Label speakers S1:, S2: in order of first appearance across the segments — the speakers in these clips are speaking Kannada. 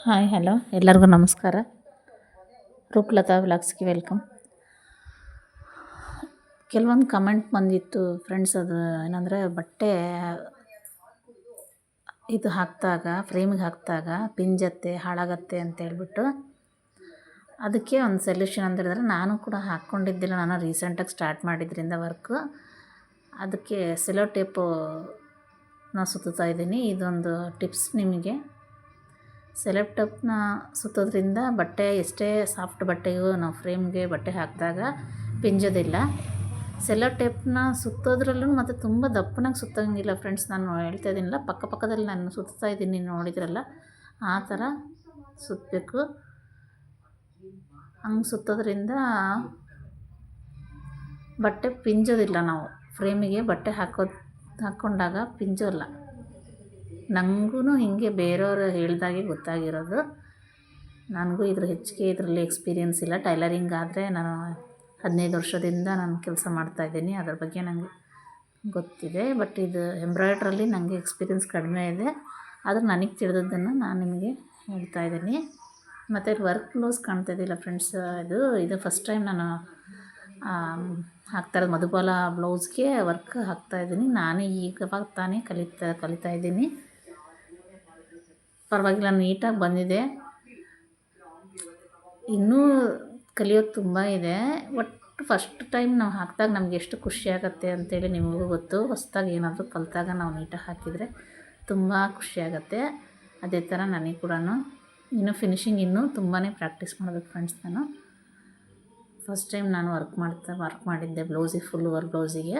S1: ಹಾಯ್ ಹಲೋ ಎಲ್ಲರಿಗೂ ನಮಸ್ಕಾರ. ರೂಪಲತಾ ವ್ಲಾಗ್ಸ್ಗೆ ವೆಲ್ಕಮ್. ಕೆಲವೊಂದು ಕಮೆಂಟ್ ಬಂದಿತ್ತು ಫ್ರೆಂಡ್ಸ್, ಅದು ಏನಂದರೆ ಬಟ್ಟೆ ಇದು ಹಾಕಿದಾಗ ಫ್ರೇಮಿಗೆ ಹಾಕಿದಾಗ ಪಿಂಜತ್ತೆ ಹಾಳಾಗತ್ತೆ ಅಂತ ಹೇಳ್ಬಿಟ್ಟು ಅದಕ್ಕೆ ಒಂದು ಸೊಲ್ಯೂಷನ್ ಅಂತ ಹೇಳಿದ್ರೆ, ನಾನು ಕೂಡ ಹಾಕ್ಕೊಂಡಿದ್ದಿಲ್ಲ. ನಾನು ರೀಸೆಂಟಾಗಿ ಸ್ಟಾರ್ಟ್ ಮಾಡಿದ್ರಿಂದ ವರ್ಕು, ಅದಕ್ಕೆ ಸೆಲೋ ಟೇಪು ನಾನು ಸುತ್ತಾ ಇದ್ದೀನಿ. ಇದೊಂದು ಟಿಪ್ಸ್ ನಿಮಗೆ. ಸೆಲೋ ಟೇಪ್ನ ಸುತ್ತೋದ್ರಿಂದ ಬಟ್ಟೆ ಎಷ್ಟೇ ಸಾಫ್ಟ್ ಬಟ್ಟೆಗೂ ನಾವು ಫ್ರೇಮ್ಗೆ ಬಟ್ಟೆ ಹಾಕಿದಾಗ ಪಿಂಜೋದಿಲ್ಲ. ಸೆಲೋ ಟೇಪ್ನ ಸುತ್ತೋದ್ರಲ್ಲೂ ಮತ್ತು ತುಂಬ ದಪ್ಪನಾಗಿ ಸುತ್ತೋಂಗಿಲ್ಲ ಫ್ರೆಂಡ್ಸ್. ನಾನು ಹೇಳ್ತಾ ಇದ್ದೀನಲ್ಲ, ಪಕ್ಕದಲ್ಲಿ ನಾನು ಸುತ್ತಾ ಇದ್ದೀನಿ, ನೋಡಿದ್ರಲ್ಲ ಆ ಥರ ಸುತ್ತಬೇಕು. ಹಂಗೆ ಸುತ್ತೋದ್ರಿಂದ ಬಟ್ಟೆ ಪಿಂಜೋದಿಲ್ಲ. ನಾವು ಫ್ರೇಮಿಗೆ ಬಟ್ಟೆ ಹಾಕ್ಕೊಂಡಾಗ ಪಿಂಜೋಲ್ಲ. ನನಗೂ ಹಿಂಗೆ ಬೇರೆಯವರು ಹೇಳ್ದಾಗೆ ಗೊತ್ತಾಗಿರೋದು. ನನಗೂ ಹೆಚ್ಚಿಗೆ ಇದರಲ್ಲಿ ಎಕ್ಸ್ಪೀರಿಯೆನ್ಸ್ ಇಲ್ಲ. ಟೈಲರಿಂಗ್ ಆದರೆ ನಾನು 15 ವರ್ಷದಿಂದ ನಾನು ಕೆಲಸ ಮಾಡ್ತಾಯಿದ್ದೀನಿ, ಅದ್ರ ಬಗ್ಗೆ ನನಗೆ ಗೊತ್ತಿದೆ. ಬಟ್ ಇದು ಎಂಬ್ರಾಯ್ಡ್ರಲ್ಲಿ ನನಗೆ ಎಕ್ಸ್ಪೀರಿಯೆನ್ಸ್ ಕಡಿಮೆ ಇದೆ. ಆದರೂ ನನಗೆ ತಿಳಿದದ್ದನ್ನು ನಾನು ನಿಮಗೆ ಹೇಳ್ತಾಯಿದ್ದೀನಿ. ಮತ್ತು ವರ್ಕ್ ಬ್ಲೌಸ್ ಕಾಣ್ತಾಯಿದ್ದಿಲ್ಲ ಫ್ರೆಂಡ್ಸ್, ಇದು ಫಸ್ಟ್ ಟೈಮ್ ನಾನು ಹಾಕ್ತಾಯಿರೋದು. ಮಧುಬಾಲ ಬ್ಲೌಸ್ಗೆ ವರ್ಕ್ ಹಾಕ್ತಾಯಿದ್ದೀನಿ. ನಾನೇ ಈಗವಾಗ ತಾನೇ ಕಲಿತಾ ಇದ್ದೀನಿ. ಪರವಾಗಿಲ್ಲ, ನೀಟಾಗಿ ಬಂದಿದೆ. ಇನ್ನೂ ಕಲಿಯೋದು ತುಂಬ ಇದೆ. ಒಟ್ಟು ಫಸ್ಟ್ ಟೈಮ್ ನಾವು ಹಾಕಿದಾಗ ನಮ್ಗೆ ಎಷ್ಟು ಖುಷಿ ಆಗುತ್ತೆ ಅಂತೇಳಿ ನಿಮಗೂ ಗೊತ್ತು. ಹೊಸದಾಗಿ ಏನಾದರೂ ಕಲಿತಾಗ ನಾವು ನೀಟಾಗಿ ಹಾಕಿದರೆ ತುಂಬ ಖುಷಿಯಾಗತ್ತೆ. ಅದೇ ಥರ ನನಗೆ ಕೂಡ ಇನ್ನೂ ಫಿನಿಷಿಂಗ್ ತುಂಬಾ ಪ್ರಾಕ್ಟೀಸ್ ಮಾಡಬೇಕು ಫ್ರೆಂಡ್ಸ್. ನಾನು ಫಸ್ಟ್ ಟೈಮ್ ನಾನು ವರ್ಕ್ ಮಾಡಿದ್ದೆ ಬ್ಲೌಸಿಗೆ, ಫುಲ್ ವರ್ಕ್ ಬ್ಲೌಸಿಗೆ.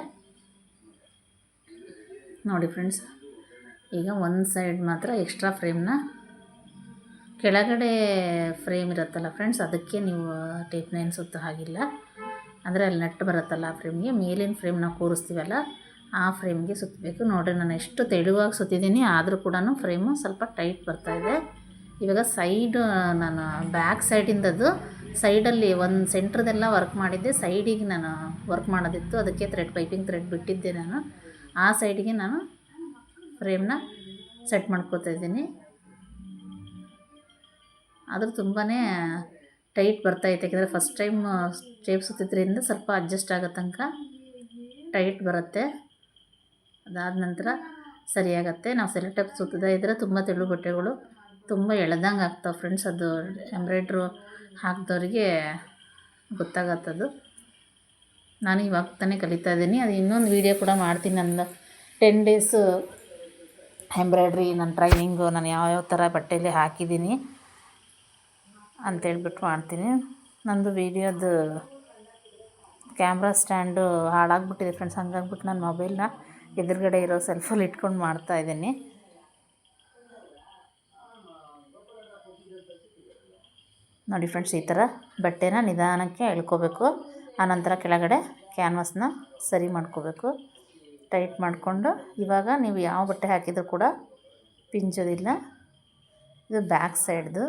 S1: ನೋಡಿ ಫ್ರೆಂಡ್ಸ್, ಈಗ ಒಂದು ಸೈಡ್ ಮಾತ್ರ ಎಕ್ಸ್ಟ್ರಾ ಫ್ರೇಮ್ನ, ಕೆಳಗಡೆ ಫ್ರೇಮ್ ಇರುತ್ತಲ್ಲ ಫ್ರೆಂಡ್ಸ್, ಅದಕ್ಕೆ ನೀವು ಟೇಪ್ನ ಏನು ಸುತ್ತೋ ಹಾಗಿಲ್ಲ. ಅಂದರೆ ಅಲ್ಲಿ ನಟ್ಟು ಬರುತ್ತಲ್ಲ ಆ ಫ್ರೇಮ್ಗೆ, ಮೇಲಿನ ಫ್ರೇಮ್ ನಾವು ಕೂರಿಸ್ತೀವಲ್ಲ ಆ ಫ್ರೇಮ್ಗೆ ಸುತ್ತಬೇಕು. ನೋಡಿರಿ, ನಾನು ಎಷ್ಟು ತೆಳುವಾಗಿ ಸುತ್ತಿದ್ದೀನಿ, ಆದರೂ ಕೂಡ ಫ್ರೇಮು ಸ್ವಲ್ಪ ಟೈಟ್ ಬರ್ತಾಯಿದೆ. ಇವಾಗ ಸೈಡ್ ನಾನು ಬ್ಯಾಕ್ ಸೈಡಿಂದದು ಸೈಡಲ್ಲಿ ಒಂದು ಸೆಂಟ್ರದೆಲ್ಲ ವರ್ಕ್ ಮಾಡಿದ್ದೆ. ಸೈಡಿಗೆ ನಾನು ವರ್ಕ್ ಮಾಡೋದಿತ್ತು, ಅದಕ್ಕೆ ಪೈಪಿಂಗ್ ಥ್ರೆಡ್ ಬಿಟ್ಟಿದ್ದೆ ನಾನು. ಆ ಸೈಡಿಗೆ ನಾನು ಫ್ರೇಮ್ನ ಸೆಟ್ ಮಾಡ್ಕೋತಾ ಇದ್ದೀನಿ. ಆದರೂ ತುಂಬಾ ಟೈಟ್ ಬರ್ತಾಯಿತ್ತು, ಯಾಕೆಂದರೆ ಫಸ್ಟ್ ಟೈಮ್ ಟೇಪ್ ಸುತ್ತಿದ್ರಿಂದ ಸ್ವಲ್ಪ ಅಡ್ಜಸ್ಟ್ ಆಗೋ ತನಕ ಟೈಟ್ ಬರುತ್ತೆ. ಅದಾದ ನಂತರ ಸರಿಯಾಗತ್ತೆ. ನಾವು ಸೆಲೋ ಟೇಪ್ ಸುತ್ತದೇ ಇದ್ದರೆ ತುಂಬ ತೆಳು ಬಟ್ಟೆಗಳು ತುಂಬ ಎಳೆದಂಗೆ ಆಗ್ತಾವೆ ಫ್ರೆಂಡ್ಸ್. ಅದು ಎಂಬ್ರಾಯ್ಡ್ರು ಹಾಕಿದವ್ರಿಗೆ ಗೊತ್ತಾಗತ್ತದು. ನಾನು ಇವಾಗ ತಾನೇ ಕಲಿತಾ ಇದ್ದೀನಿ. ಅದು ಇನ್ನೊಂದು ವೀಡಿಯೋ ಕೂಡ ಮಾಡ್ತೀನಿ, ನಂದು 10 ಡೇಸು ಎಂಬ್ರಾಯ್ಡ್ರಿ ನನ್ನ ಟ್ರೈನಿಂಗು, ನಾನು ಯಾವ್ಯಾವ ಥರ ಬಟ್ಟೆಯಲ್ಲಿ ಹಾಕಿದ್ದೀನಿ ಅಂತೇಳ್ಬಿಟ್ಟು ಮಾಡ್ತೀನಿ. ನಂದು ವೀಡಿಯೋದು ಕ್ಯಾಮ್ರಾ ಸ್ಟ್ಯಾಂಡು ಹಾಳಾಗಿಬಿಟ್ಟಿದೆ ಫ್ರೆಂಡ್ಸ್. ಹಂಗಾಗ್ಬಿಟ್ಟು ನಾನು ಮೊಬೈಲ್ನ ಎದುರುಗಡೆ ಇರೋ ಸೆಲ್ಫಲ್ಲಿ ಇಟ್ಕೊಂಡು ಮಾಡ್ತಾಯಿದ್ದೀನಿ. ನೋಡಿ ಫ್ರೆಂಡ್ಸ್, ಈ ಥರ ಬಟ್ಟೆನ ನಿಧಾನಕ್ಕೆ ಎಳ್ಕೋಬೇಕು. ಆನಂತರ ಕೆಳಗಡೆ ಕ್ಯಾನ್ವಾಸ್ನ ಸರಿ ಮಾಡ್ಕೋಬೇಕು, ಟೈಟ್ ಮಾಡಿಕೊಂಡು. ಇವಾಗ ನೀವು ಯಾವ ಬಟ್ಟೆ ಹಾಕಿದರೂ ಕೂಡ ಪಿಂಚೋದಿಲ್ಲ. ಇದು ಬ್ಯಾಕ್ ಸೈಡ್ದು.